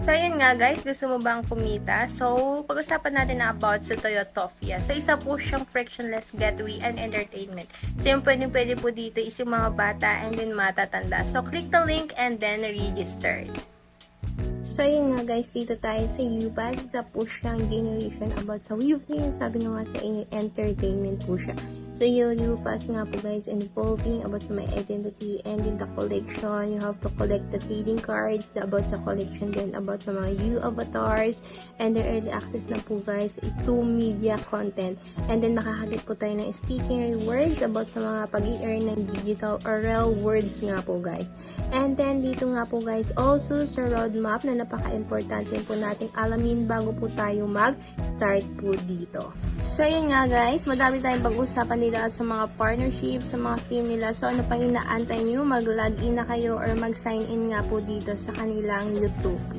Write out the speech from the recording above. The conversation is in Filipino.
So, yun nga guys, gusto mo bang kumita? So, pag-usapan natin na about sa Toyotofia. So, isa po siyang frictionless gateway and entertainment. So, yung pwede po dito is yung mga bata and then matatanda. So, click the link and then register. So, yun nga guys, dito tayo sa UPass. Isa po siyang generation about sa Weaving. Sabi nga sa inyo, entertainment po siya. So, yung UPass nga po guys, involving about sa my identity and in the collection. You have to collect the trading cards, about sa collection din, about sa mga U avatars, and the early access na po guys, to media content. And then, makakaget po tayo ng sticky rewards about sa mga pag-i-earn ng digital or real words nga po guys. And then, dito nga po guys, also sa roadmap na napaka-importante po natin alamin bago po tayo mag-start po dito. So, yun nga guys, madami tayong pag-usapan nila sa mga partnership, sa mga team nila. So, ano pang inaantay nyo? Mag-login na kayo or mag-sign in nga po dito sa kanilang YouTube.